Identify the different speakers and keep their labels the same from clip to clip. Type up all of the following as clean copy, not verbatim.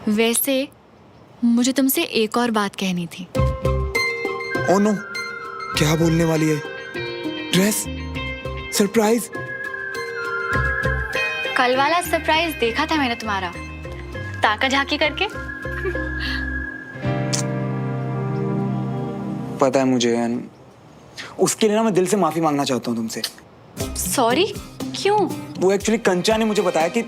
Speaker 1: वैसे मुझे तुमसे एक और बात कहनी थी।
Speaker 2: ओ नो, क्या बोलने वाली है? ड्रेस? सरप्राइज?
Speaker 1: कल वाला सरप्राइज देखा था मैंने तुम्हारा, ताका झाकी करके।
Speaker 2: पता है मुझे, उसके लिए ना मैं दिल से माफी मांगना चाहता हूँ तुमसे।
Speaker 1: सॉरी? क्यों?
Speaker 2: वो एक्चुअली कंचा ने मुझे बताया कि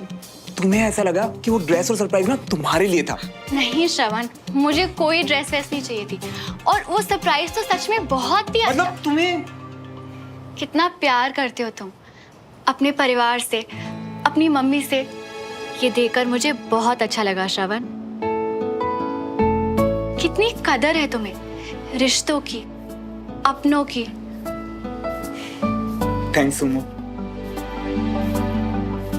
Speaker 2: तुम्हें ऐसा लगा कि वो ड्रेस और सरप्राइज ना तुम्हारे लिए था।
Speaker 1: नहीं श्रवण, मुझे कोई ड्रेस वैस नहीं चाहिए थी, और वो सरप्राइज तो सच में बहुत ही अच्छा।
Speaker 2: मतलब तुम्हें
Speaker 1: कितना प्यार करते हो तुम अपने परिवार से, अपनी मम्मी से। ये देखकर मुझे बहुत अच्छा लगा श्रवण। कितनी कदर है तुम्हें रिश्तों की, अपनों की।
Speaker 2: Thanks Sumo.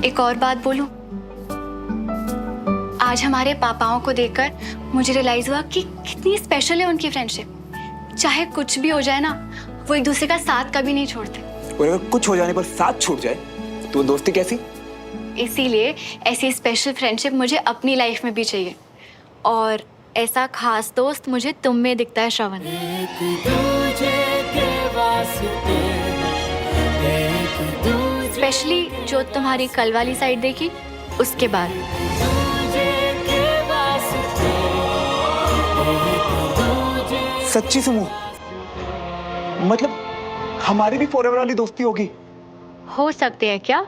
Speaker 1: एक और बात बोलूं, आज हमारे पापाओं को देखकर मुझे रियलाइज हुआ कि कितनी स्पेशल है उनकी फ्रेंडशिप। चाहे कुछ भी हो जाए ना, वो एक दूसरे का साथ कभी नहीं छोड़ते।
Speaker 2: और अगर कुछ हो जाने पर साथ छूट जाए तो दोस्ती कैसी?
Speaker 1: इसीलिए ऐसी स्पेशल फ्रेंडशिप मुझे अपनी लाइफ में भी चाहिए, और ऐसा खास दोस्त मुझे तुम में दिखता है श्रवण। स्पेशली जो तुम्हारी कल वाली साइड देखी उसके बाद।
Speaker 2: सच्ची सुमो, मतलब हमारी भी फॉरएवर वाली दोस्ती होगी?
Speaker 1: हो सकते हैं क्या?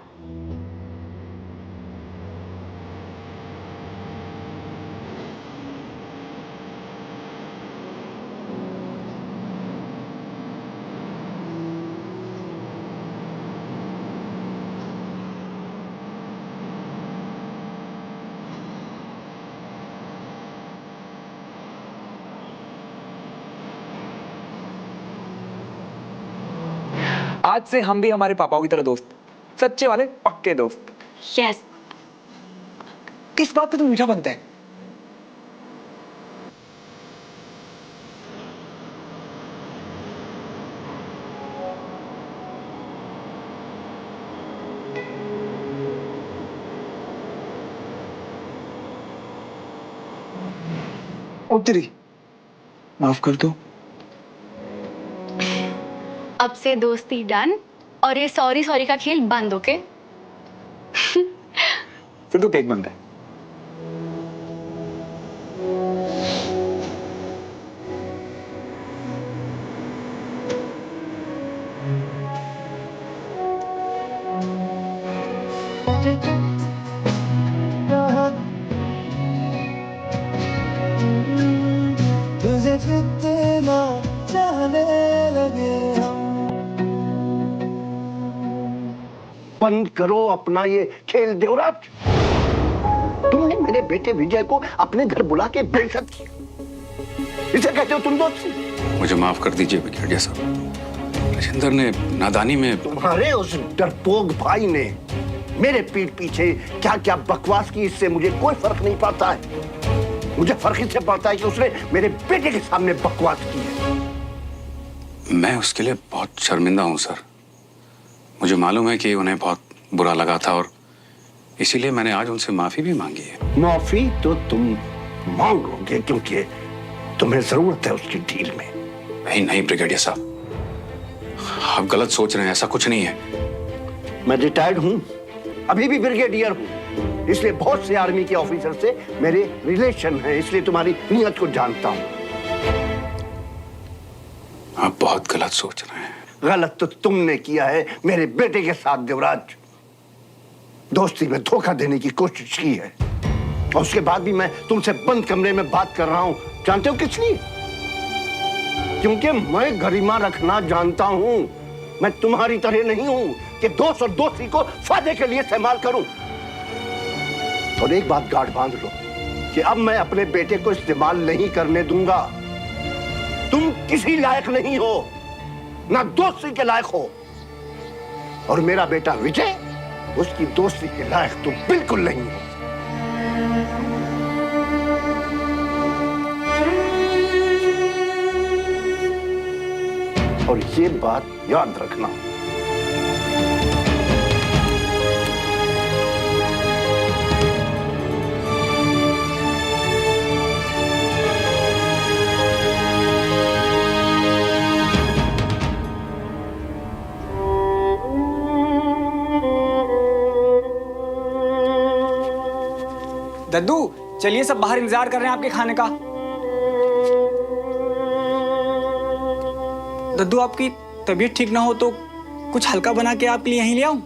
Speaker 2: आज से हम भी हमारे पापाओं की तरह दोस्त, सच्चे वाले पक्के दोस्त।
Speaker 1: यस।
Speaker 2: किस बात पे तुम मीठा बनता है? ओ तेरी, माफ कर दो।
Speaker 1: अब से दोस्ती डन, और ये सॉरी सॉरी का खेल बंद। ओके?
Speaker 2: फिर तो केक बनता है।
Speaker 3: तुझे कितना चाहने लगे हम। बंद करो अपना ये खेल देवराज। तुमने मेरे बेटे विजय को अपने घर बुला के बेइज्जत किया। इसे कहते हो तुम दोस्ती?
Speaker 4: मुझे माफ कर दीजिए ब्रिगेडियर साहब, राजेंद्र ने नादानी में।
Speaker 3: तुम्हारे उस डरपोक भाई ने मेरे पीठ पीछे क्या क्या बकवास की, इससे मुझे कोई फर्क नहीं पड़ता है। मुझे फर्क इससे पड़ता है कि उसने मेरे बेटे के सामने बकवास की है।
Speaker 4: मैं उसके लिए बहुत शर्मिंदा हूं सर। मुझे मालूम है कि उन्हें बहुत बुरा लगा था, और इसीलिए मैंने आज उनसे माफी भी मांगी है।
Speaker 3: माफी तो तुम मांगोगे क्योंकि तुम्हें जरूरत है उसकी डील में।
Speaker 4: नहीं ब्रिगेडियर साहब, आप गलत सोच रहे हैं, ऐसा कुछ नहीं है।
Speaker 3: मैं रिटायर्ड हूं, अभी भी ब्रिगेडियर हूं, इसलिए बहुत से आर्मी के ऑफिसर से मेरे रिलेशन है, इसलिए तुम्हारी नीयत को जानता हूं।
Speaker 4: आप बहुत गलत सोच रहे हैं।
Speaker 3: गलत तो तुमने किया है मेरे बेटे के साथ देवराज। दोस्ती में धोखा देने की कोशिश की है, और उसके बाद भी मैं तुमसे बंद कमरे में बात कर रहा हूं। जानते हो किस लिए? क्योंकि मैं गरिमा रखना जानता हूं। मैं तुम्हारी तरह नहीं हूं कि दोस्त और दोस्ती को फायदे के लिए इस्तेमाल करूं। और एक बात गांठ बांध लो कि अब मैं अपने बेटे को इस्तेमाल नहीं करने दूंगा। तुम किसी लायक नहीं हो, ना दोस्ती के लायक हो, और मेरा बेटा विजय उसकी दोस्ती के लायक तो बिल्कुल नहीं हो। और ये बात याद रखना।
Speaker 2: दद्दू चलिए, सब बाहर इंतजार कर रहे हैं आपके खाने का। दद्दू आपकी तबीयत ठीक ना हो तो कुछ हल्का बना के आपके लिए यहीं ले आऊं?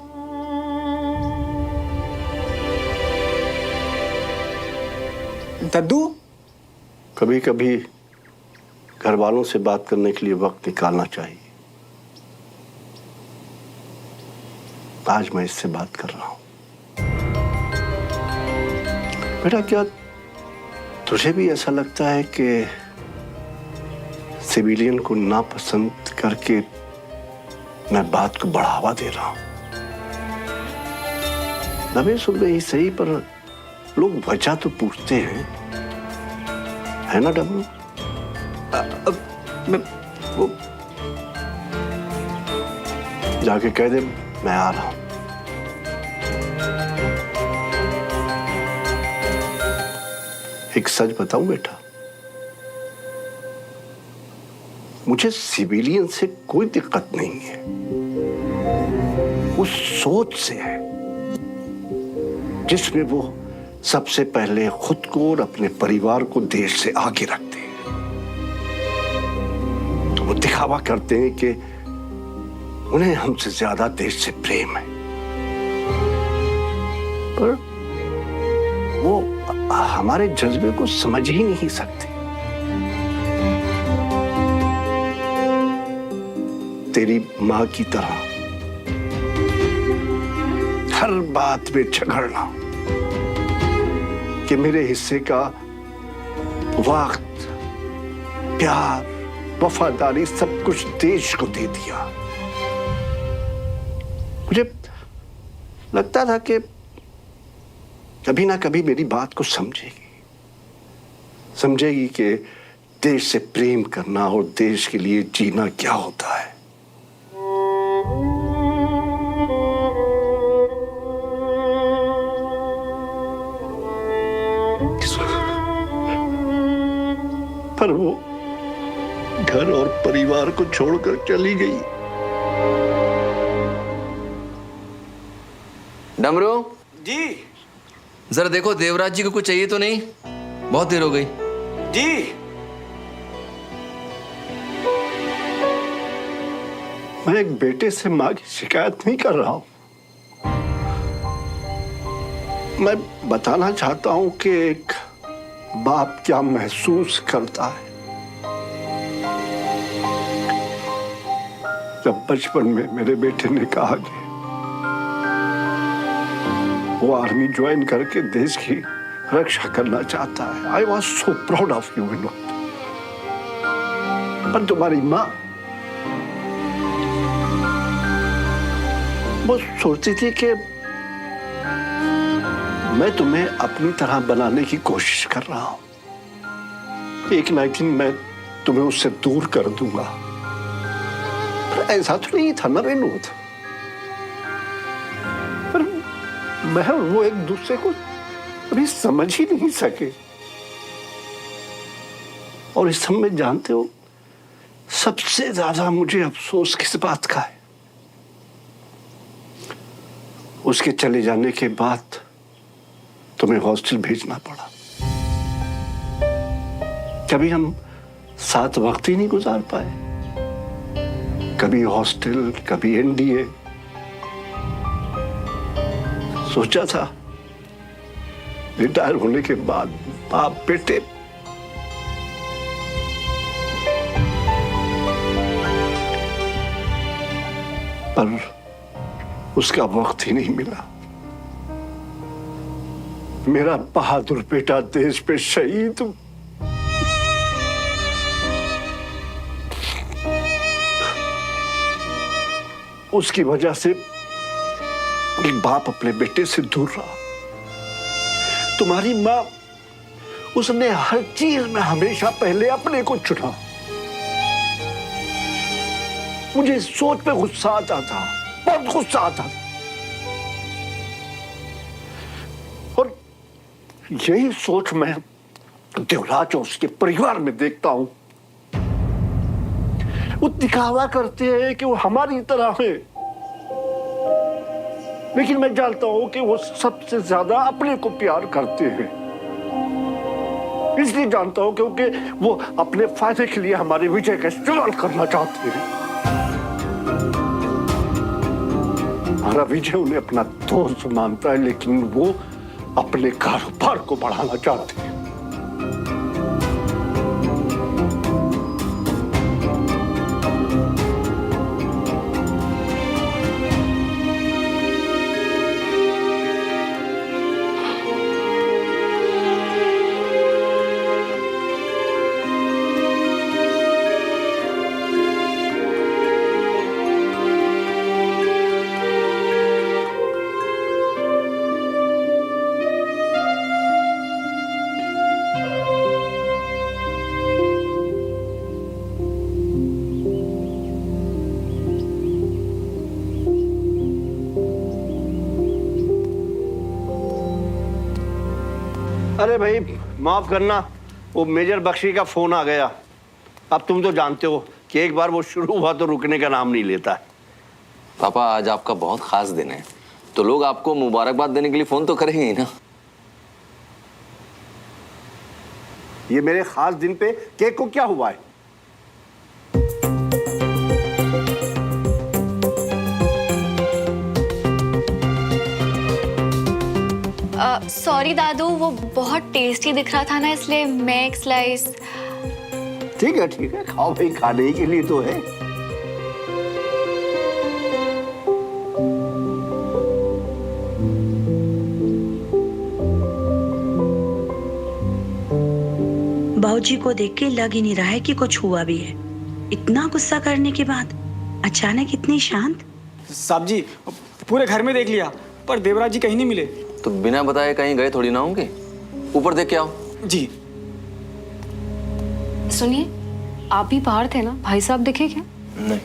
Speaker 2: दद्दू
Speaker 3: कभी कभी घर वालों से बात करने के लिए वक्त निकालना चाहिए। आज मैं इससे बात कर रहा हूं। बेटा, क्या तुझे भी ऐसा लगता है कि सिविलियन को नापसंद करके मैं बात को बढ़ावा दे रहा हूं? नवे सुबह ही सही, पर लोग वजह तो पूछते हैं, है ना डब्लू?
Speaker 2: वो
Speaker 3: जाके कह दे मैं आ रहा हूं। एक सच बताऊं बेटा, मुझे सिविलियन से कोई दिक्कत नहीं है, उस सोच से है जिसमें वो सबसे पहले खुद को और अपने परिवार को देश से आगे रखते हैं। तो वो दिखावा करते हैं कि उन्हें हमसे ज्यादा देश से प्रेम है, पर वो हमारे जज्बे को समझ ही नहीं सकते। तेरी मां की तरह हर बात में झगड़ना कि मेरे हिस्से का वक्त, प्यार, वफादारी सब कुछ देश को दे दिया। मुझे लगता था कि कभी ना कभी मेरी बात को समझेगी कि देश से प्रेम करना और देश के लिए जीना क्या होता है। पर वो घर और परिवार को छोड़कर चली गई।
Speaker 5: डमरू
Speaker 2: जी
Speaker 5: जरा देखो देवराज जी को कुछ चाहिए तो नहीं, बहुत देर हो गई।
Speaker 2: जी
Speaker 3: मैं एक बेटे से मां की शिकायत नहीं कर रहा हूं। मैं बताना चाहता हूं कि एक बाप क्या महसूस करता है जब बचपन में मेरे बेटे ने कहा कि वो आर्मी ज्वाइन करके देश की रक्षा करना चाहता है। I was so proud of you Vinod. पर तुम्हारी माँ वो सोचती थी कि मैं तुम्हें अपनी तरह बनाने की कोशिश कर रहा हूं, एक ना एक दिन मैं तुम्हें उससे दूर कर दूंगा। पर ऐसा तो नहीं था ना विनोद। पर मैं वो एक दूसरे को अभी समझ ही नहीं सके। और इस सब में जानते हो सबसे ज्यादा मुझे अफसोस किस बात का है? उसके चले जाने के बाद तुम्हें हॉस्टल भेजना पड़ा। कभी हम साथ वक्त ही नहीं गुजार पाए, कभी हॉस्टल, कभी एनडीए। सोचा था रिटायर होने के बाद बाप बेटे पर उसका वक्त ही नहीं मिला। मेरा बहादुर बेटा देश पे शहीद। उसकी वजह से एक बाप अपने बेटे से दूर रहा। तुम्हारी मां, उसने हर चीज में हमेशा पहले अपने को चुना। मुझे इस सोच पे गुस्सा आता था, बहुत गुस्सा आता था। और यही सोच मैं देवराज और उसके परिवार में देखता हूं। वो दिखावा करते हैं कि वो हमारी तरह है, लेकिन मैं जानता हूं कि वो सबसे ज्यादा अपने को प्यार करते हैं। इसलिए जानता हूं क्योंकि वो अपने फायदे के लिए हमारे विजय का इस्तेमाल करना चाहते हैं। हमारा विजय उन्हें अपना दोस्त मानता है, लेकिन वो अपने कारोबार को बढ़ाना चाहते हैं। अरे भाई माफ करना, वो मेजर बख्शी का फोन आ गया। अब तुम तो जानते हो कि एक बार वो शुरू हुआ तो रुकने का नाम नहीं लेता।
Speaker 5: पापा आज आपका बहुत खास दिन है, तो लोग आपको मुबारकबाद देने के लिए फोन तो करेंगे ही ना।
Speaker 3: ये मेरे खास दिन पे केक को क्या हुआ है?
Speaker 1: सॉरी दादू, वो बहुत टेस्टी दिख रहा था ना, इसलिए मैं एक स्लाइस।
Speaker 3: ठीक है खाओ भाई, खाने ही के लिए तो है।
Speaker 6: बाबूजी को देख के लग ही नहीं रहा है कि कुछ हुआ भी है। इतना गुस्सा करने के बाद अचानक इतनी शांत।
Speaker 2: साहब जी पूरे घर में देख लिया पर देवराज जी कहीं नहीं मिले।
Speaker 5: तो बिना बताए कहीं गए थोड़ी ना होंगे। ऊपर देख के आओ।
Speaker 2: जी।
Speaker 7: सुनिए, आप भी बाहर थे ना, भाई साहब दिखे क्या?
Speaker 5: नहीं।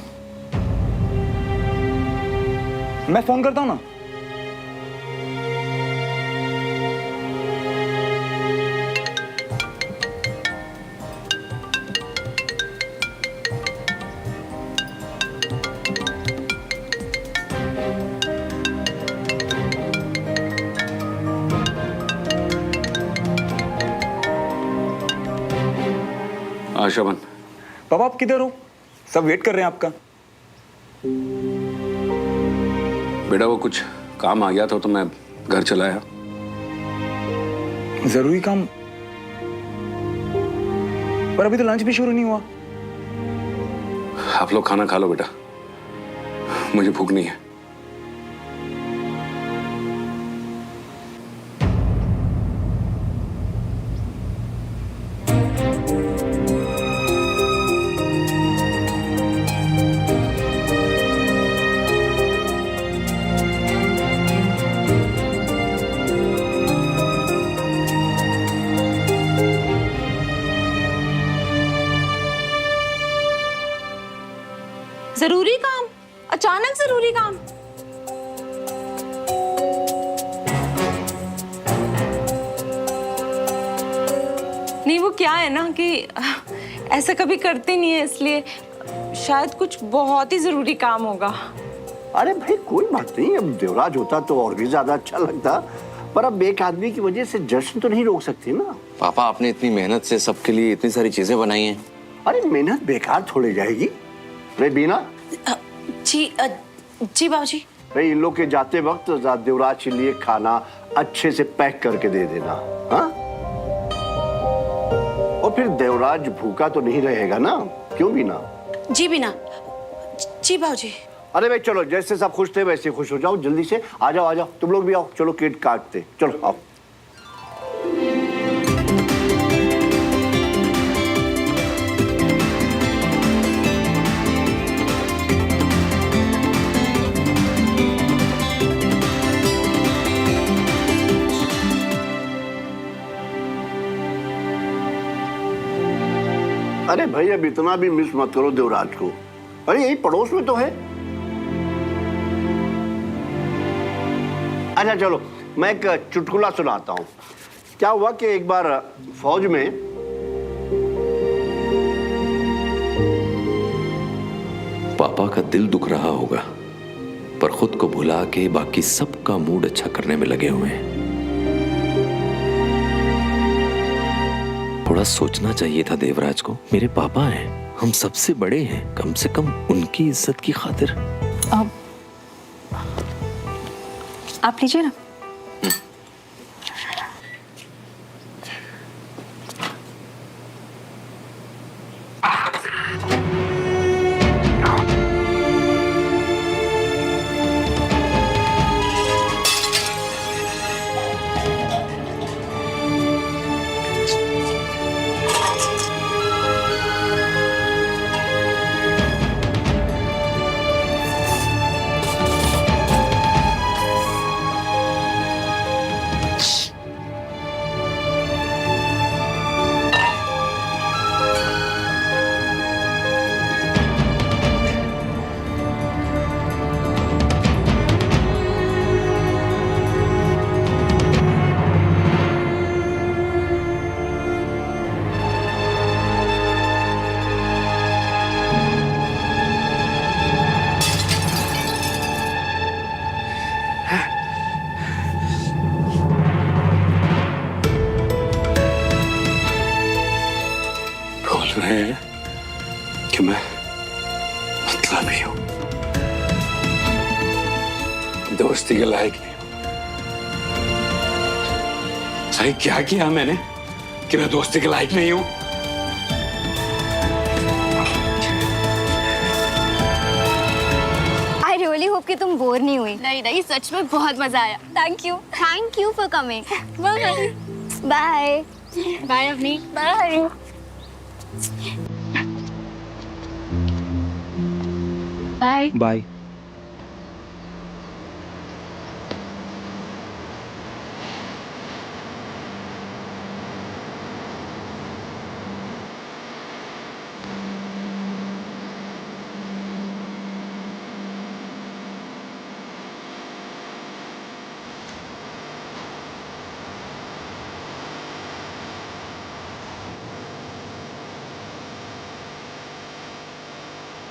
Speaker 2: मैं फोन करता हूँ ना।
Speaker 4: आशाबन,
Speaker 2: पापा आप किधर हो? सब वेट कर रहे हैं आपका।
Speaker 4: बेटा वो कुछ काम आ गया था तो मैं घर चला आया।
Speaker 2: जरूरी काम? पर अभी तो लंच भी शुरू नहीं हुआ।
Speaker 4: आप लोग खाना खा लो बेटा, मुझे भूख नहीं है।
Speaker 7: जरूरी काम? अचानक जरूरी काम? नहीं, वो क्या है ना कि ऐसा कभी करते नहीं है, इसलिए शायद कुछ बहुत ही जरूरी काम होगा।
Speaker 3: अरे भाई कोई बात नहीं, अब देवराज होता तो और भी ज्यादा अच्छा लगता, पर अब एक आदमी की वजह से जश्न तो नहीं रोक सकती ना।
Speaker 5: पापा आपने इतनी मेहनत से सबके लिए इतनी सारी चीजें बनाई हैं।
Speaker 3: अरे मेहनत बेकार थोड़ी जाएगी। रे बीना।
Speaker 6: जी बाबूजी।
Speaker 3: भाई इन लोग के जाते वक्त देवराज के लिए खाना अच्छे से पैक करके दे देना। हाँ? और फिर देवराज भूखा तो नहीं रहेगा ना, क्यों बीना?
Speaker 6: जी बिना। जी बाबूजी।
Speaker 3: अरे भाई चलो, जैसे सब खुश थे वैसे खुश हो जाओ। जल्दी से आ जाओ, तुम लोग भी आओ। चलो केक काटते, चलो आओ। अरे भाई अब इतना भी मिस मत करो देवराज को। अरे यही पड़ोस में तो है। अच्छा चलो, मैं एक चुटकुला सुनाता हूँ। क्या हुआ कि एक बार फौज में
Speaker 8: पापा का दिल दुख रहा होगा, पर खुद को भुला के बाकी सबका मूड अच्छा करने में लगे हुए हैं। थोड़ा सोचना चाहिए था देवराज को। मेरे पापा हैं, हम सबसे बड़े हैं, कम से कम उनकी इज्जत की खातिर।
Speaker 1: आप लीजिए ना।
Speaker 4: बोल रहे हैं कि मैं मतलबी हूं, दोस्ती के लायक नहीं हूं। भाई क्या किया मैंने कि मैं दोस्ती के लायक नहीं हूं?
Speaker 1: आई रियली होप कि तुम बोर नहीं हुई। नहीं नहीं, सच में बहुत मजा आया। Thank you for coming. Bye bye bye Avni. Bye bye
Speaker 2: bye.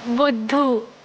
Speaker 7: बुद्धू।